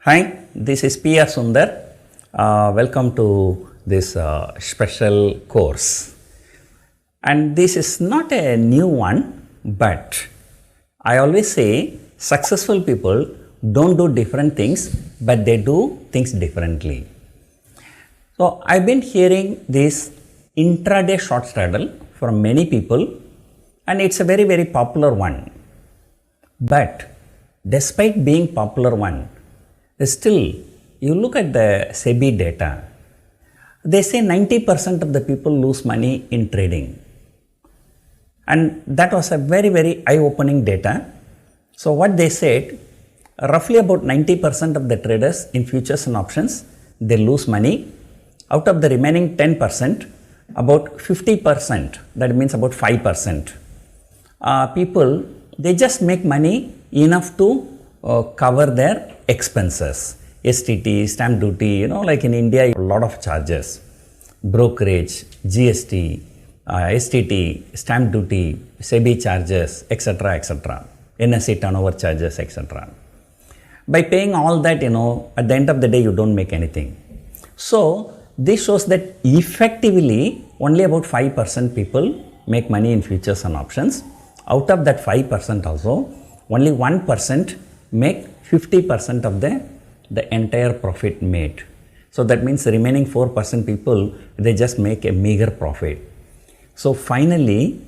Hi, this is P.R. Sundar. Welcome to this special course. And this is not a new one, but I always say successful people don't do different things, but they do things differently. So I've been hearing this intraday short straddle from many people, and it's a very, very popular one. But despite being popular one, still, you look at the SEBI data, they say 90% of the people lose money in trading. And that was a very, very eye-opening data. So what they said, roughly about 90% of the traders in futures and options, they lose money. Out of the remaining 10%, about 50%, that means about 5%, people, they just make money enough to cover their expenses, STT, stamp duty, like in India, a lot of charges, brokerage, GST, STT, stamp duty, SEBI charges, etc., etc., NSE turnover charges, etc. By paying all that, at the end of the day, you don't make anything. So, this shows that effectively, only about 5% people make money in futures and options. Out of that 5% also, only 1% make 50% of the entire profit made. So that means the remaining 4% people, they just make a meager profit. So finally,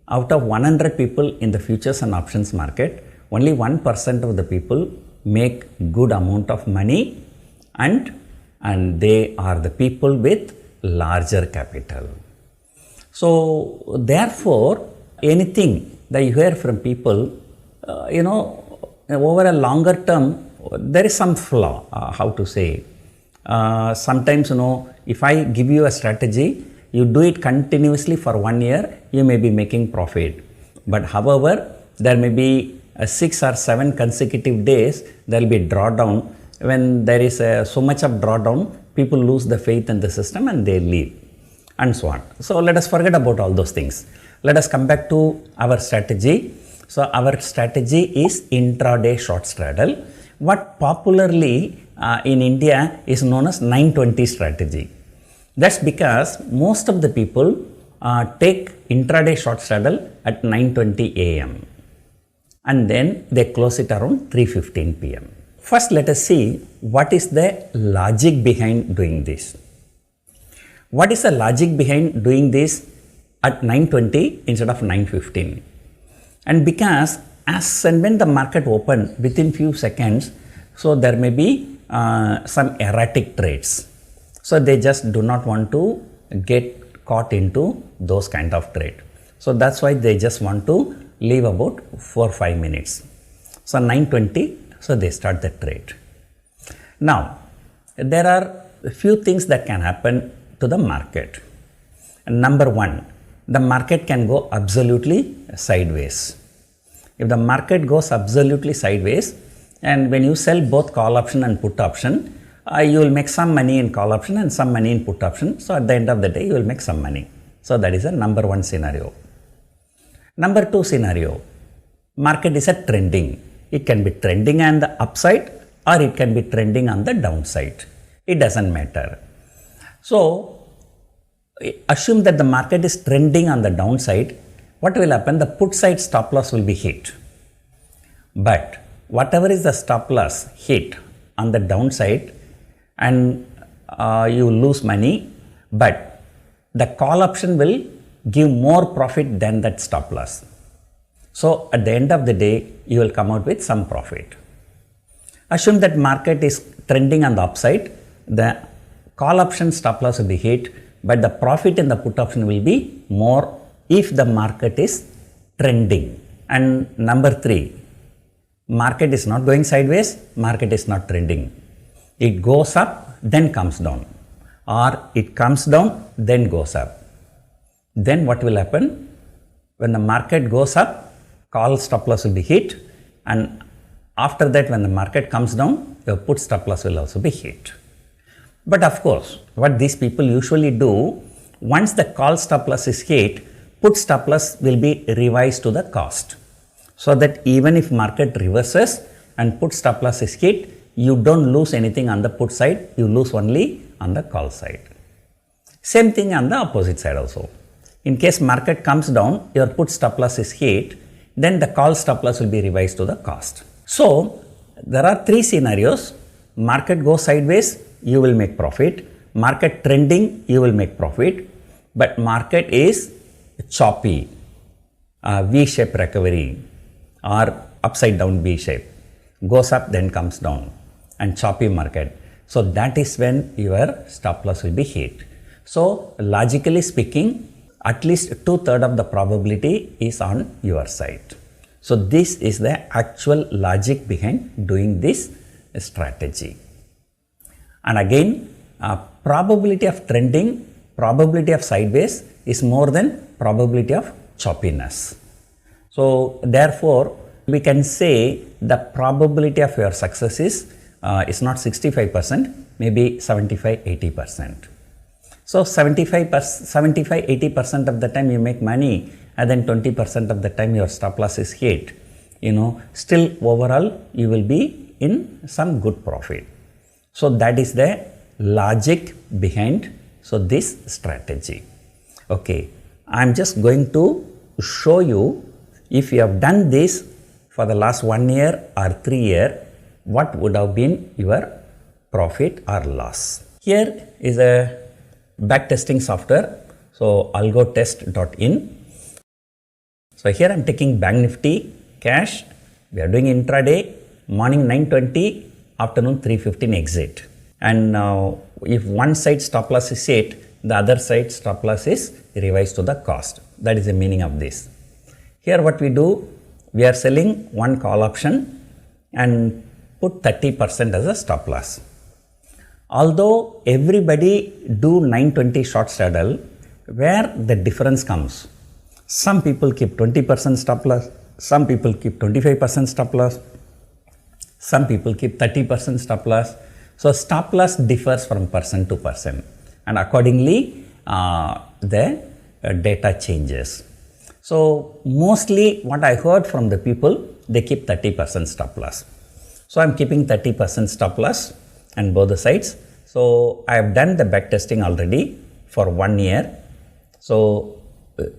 out of 100 people in the futures and options market, only 1% of the people make good amount of money, and they are the people with larger capital. So therefore, anything that you hear from people, over a longer term, there is some flaw, sometimes, if I give you a strategy, you do it continuously for 1 year, you may be making profit. But however, there may be 6 or 7 consecutive days, there will be drawdown. When there is so much of drawdown, people lose the faith in the system and they leave, and so on. So let us forget about all those things. Let us come back to our strategy. So our strategy is intraday short straddle, what popularly in India is known as 920 strategy. That's because most of the people take intraday short straddle at 9:20 a.m. and then they close it around 3:15 p.m. First, let us see what is the logic behind doing this. What is the logic behind doing this at 9:20 instead of 9:15? And because as and when the market open within few seconds, so there may be some erratic trades. So they just do not want to get caught into those kind of trade. So that's why they just want to leave about 4 or 5 minutes. So 9:20, so they start the trade. Now, there are a few things that can happen to the market. Number one, the market can go absolutely sideways. If the market goes absolutely sideways, and when you sell both call option and put option, you will make some money in call option and some money in put option. So at the end of the day, you will make some money. So that is a number one scenario. Number two scenario, market is a trending. It can be trending on the upside or it can be trending on the downside. It doesn't matter. So assume that the market is trending on the downside. What will happen? The put side stop loss will be hit. But whatever is the stop loss hit on the downside, and you lose money, but the call option will give more profit than that stop loss. So at the end of the day, you will come out with some profit. Assume that market is trending on the upside, the call option stop loss will be hit, but the profit in the put option will be more if the market is trending. And number three, market is not going sideways, market is not trending. It goes up, then comes down, or it comes down, then goes up. Then what will happen? When the market goes up, call stop loss will be hit, and after that when the market comes down, your put stop loss will also be hit. But of course, what these people usually do, once the call stop loss is hit, put stop loss will be revised to the cost. So that even if market reverses and put stop loss is hit, you don't lose anything on the put side, you lose only on the call side. Same thing on the opposite side also. In case market comes down, your put stop loss is hit, then the call stop loss will be revised to the cost. So, there are three scenarios. Market goes sideways, you will make profit. Market trending, you will make profit. But market is choppy, V-shape recovery or upside down V-shape. Goes up then comes down and choppy market. So, that is when your stop loss will be hit. So, logically speaking, at least 2/3 of the probability is on your side. So, this is the actual logic behind doing this strategy. And again, probability of trending, probability of sideways is more than probability of choppiness. So, therefore, we can say the probability of your success is not 65%, maybe 75-80%. So, 75-80% of the time you make money, and then 20% of the time your stop loss is hit. Still overall you will be in some good profit. So, that is the logic behind this strategy. Okay, I am just going to show you, if you have done this for the last 1 year or 3 years, what would have been your profit or loss. Here is a backtesting software. So, algotest.in. So, here I am taking Bank Nifty, cash, we are doing intraday, morning 9:20, afternoon 3:15 exit. And now if one side stop loss is hit, the other side stop loss is revised to the cost. That is the meaning of this. Here what we do, we are selling one call option and put 30% as a stop loss. Although everybody do 9:20 short straddle, where the difference comes, some people keep 20% stop loss, some people keep 25% stop loss, some people keep 30% stop loss. So, stop loss differs from person to person, and accordingly the data changes. So, mostly what I heard from the people, they keep 30% stop loss. So, I am keeping 30% stop loss on both the sides. So, I have done the back testing already for 1 year. So,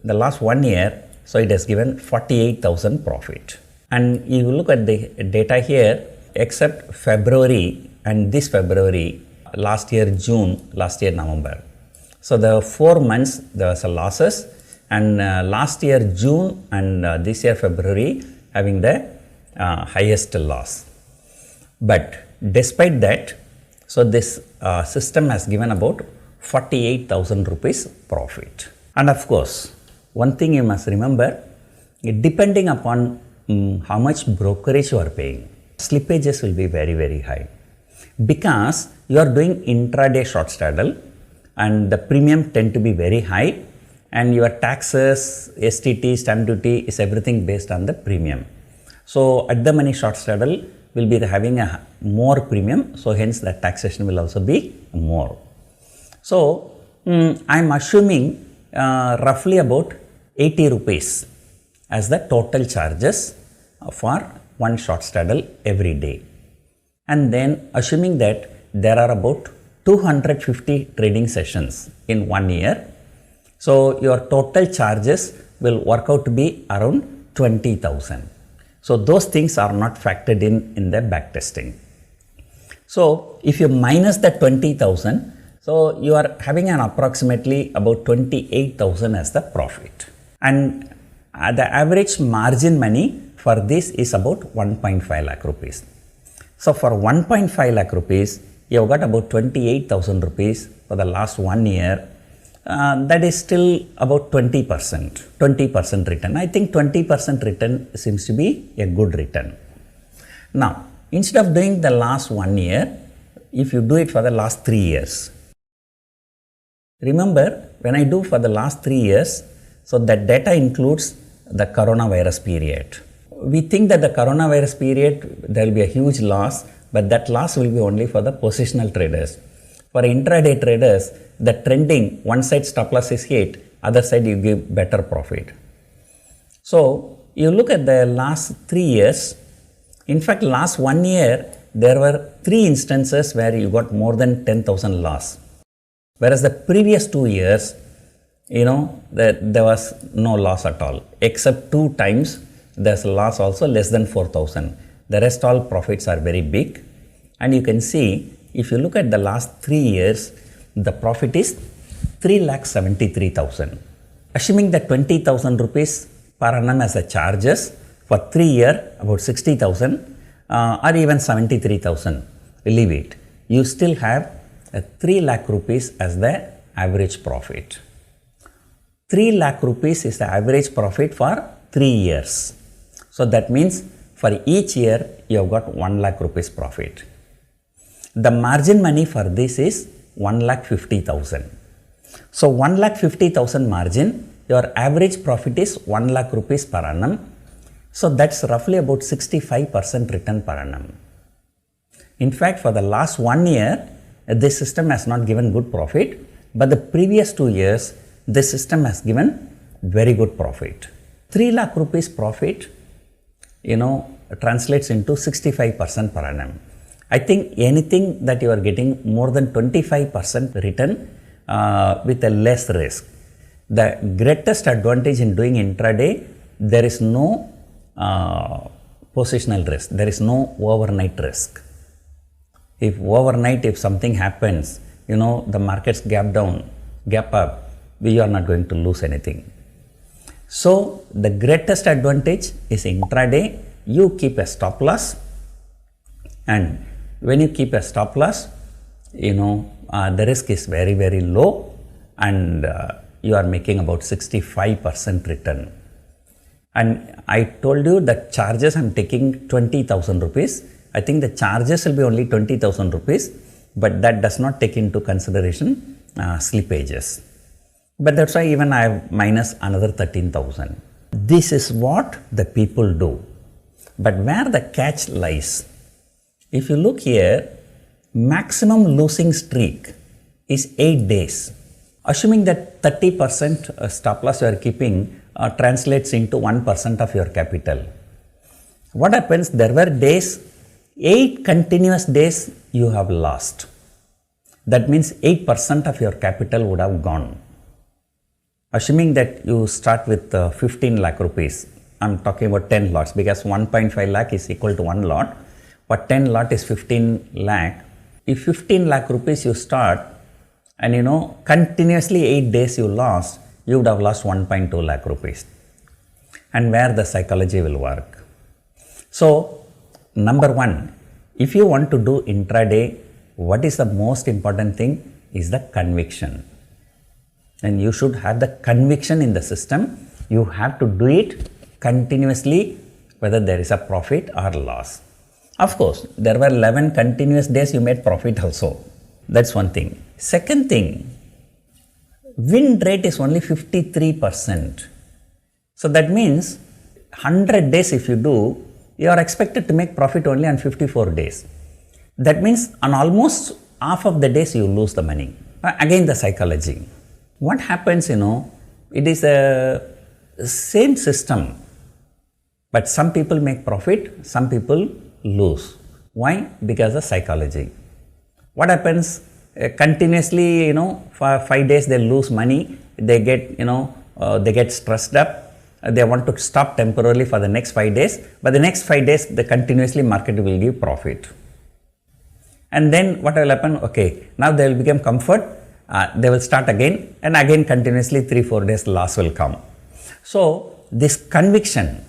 the last 1 year, so it has given 48,000 profit. And you look at the data here, except February and this February, last year June, last year November. So, the 4 months there was a losses, and last year June and this year February having the highest loss. But despite that, so this system has given about 48,000 rupees profit. And of course, one thing you must remember, depending upon how much brokerage you are paying, slippages will be very, very high, because you are doing intraday short straddle and the premium tend to be very high, and your taxes, STT, stamp duty is everything based on the premium. So, at the money short straddle will be having a more premium, so hence the taxation will also be more. So, I am assuming roughly about 80 rupees as the total charges for one short straddle every day. And then assuming that there are about 250 trading sessions in 1 year, so your total charges will work out to be around 20,000. So, those things are not factored in the back testing. So, if you minus the 20,000, so you are having an approximately about 28,000 as the profit. And the average margin money for this is about 1.5 lakh rupees. So, for 1.5 lakh rupees, you have got about 28,000 rupees for the last 1 year. That is still about 20% return. I think 20% return seems to be a good return. Now, instead of doing the last 1 year, if you do it for the last 3 years, remember when I do for the last 3 years, so that data includes the coronavirus period. We think that the coronavirus period there will be a huge loss, but that loss will be only for the positional traders. For intraday traders, the trending, one side stop loss is hit, other side you give better profit. So, you look at the last 3 years, in fact last 1 year there were 3 instances where you got more than 10,000 loss. Whereas the previous 2 years, there was no loss at all, except 2 times there's a loss also less than 4,000. The rest all profits are very big. And you can see, if you look at the last 3 years, the profit is 3,73,000. Assuming that 20,000 rupees per annum as the charges for 3 years, about 60,000 or even 73,000, leave it. You still have 3 lakh rupees as the average profit. 3 lakh rupees is the average profit for 3 years. So that means for each year you have got 1 lakh rupees profit. The margin money for this is 1,50,000. So 1,50,000 margin, your average profit is 1 lakh rupees per annum. So that's roughly about 65% return per annum. In fact, for the last 1 year, this system has not given good profit, but the previous 2 years, this system has given very good profit. 3 lakh rupees profit, translates into 65% per annum. I think anything that you are getting more than 25% return with a less risk. The greatest advantage in doing intraday, there is no positional risk, there is no overnight risk. If overnight, if something happens, the markets gap up, you are not going to lose anything. So the greatest advantage is intraday, you keep a stop loss, and when you keep a stop loss, the risk is very, very low, and you are making about 65% return. And I told you that charges, I'm taking 20,000 rupees. I think the charges will be only 20,000 rupees, but that does not take into consideration slippages. But that's why even I have minus another 13,000. This is what the people do. But where the catch lies, if you look here, maximum losing streak is 8 days. Assuming that 30% stop loss you are keeping translates into 1% of your capital. What happens? There were days, 8 continuous days you have lost. That means 8% of your capital would have gone. Assuming that you start with 15 lakh rupees, I'm talking about 10 lots because 1.5 lakh is equal to 1 lot, but 10 lot is 15 lakh. If 15 lakh rupees you start and continuously 8 days you lost, you would have lost 1.2 lakh rupees. And where the psychology will work. So, number 1, if you want to do intraday, what is the most important thing is the conviction. And you should have the conviction in the system. You have to do it continuously, whether there is a profit or loss. Of course, there were 11 continuous days you made profit also. That's one thing. Second thing, win rate is only 53%. So that means 100 days if you do, you are expected to make profit only on 54 days. That means on almost half of the days you lose the money. Again, the psychology. What happens, it is a same system, but some people make profit, some people lose. Why? Because of psychology. What happens? Continuously, for 5 days they lose money, they get, they get stressed up, they want to stop temporarily for the next 5 days, but the next 5 days the continuously market will give profit. And then what will happen? Okay, now they will become comfort. They will start again, and again continuously 3-4 days loss will come. So this conviction,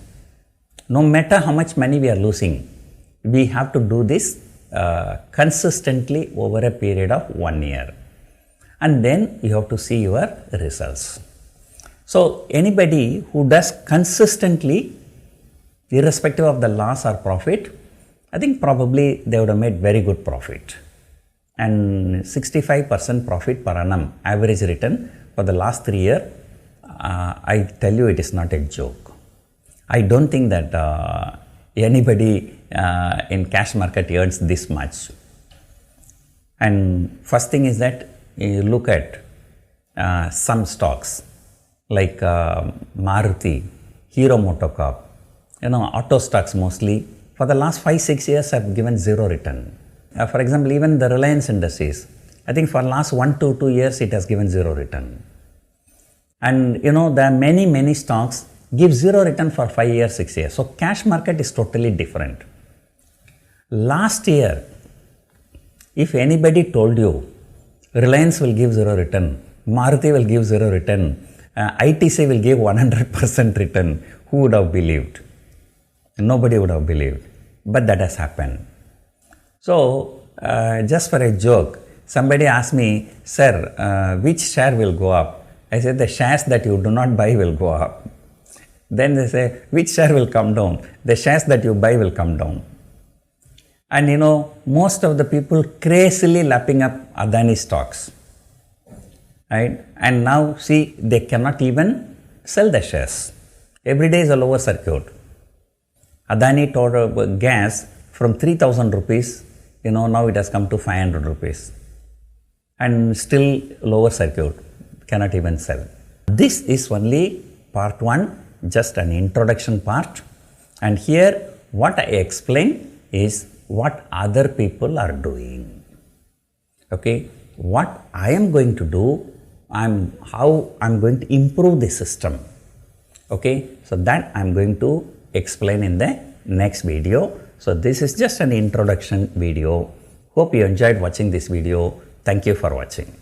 no matter how much money we are losing, we have to do this consistently over a period of 1 year, and then you have to see your results. So anybody who does consistently, irrespective of the loss or profit, I think probably they would have made very good profit. And 65% profit per annum average return for the last 3 years, I tell you, it is not a joke. I don't think that anybody in cash market earns this much. And first thing is that you look at some stocks like Maruti, Hero MotoCorp, auto stocks mostly, for the last 5-6 years have given zero return. For example, even the Reliance Industries, I think for last 1 to 2 years it has given zero return. And there are many stocks give zero return for 5 years, 6 years. So cash market is totally different. Last year, if anybody told you Reliance will give zero return, Maruti will give zero return, ITC will give 100% return, who would have believed? Nobody would have believed. But that has happened. So, just for a joke, somebody asked me, sir, which share will go up? I said, the shares that you do not buy will go up. Then they say, which share will come down? The shares that you buy will come down. And most of the people crazily lapping up Adani stocks. Right? And now see, they cannot even sell the shares. Every day is a lower circuit. Adani told gas from 3,000 rupees, now it has come to 500 rupees. And still lower circuit, cannot even sell. This is only part 1, just an introduction part. And here what I explain is what other people are doing. Okay, what I am going to do, how I'm going to improve the system. Okay, so that I'm going to explain in the next video. So this is just an introduction video. Hope you enjoyed watching this video. Thank you for watching.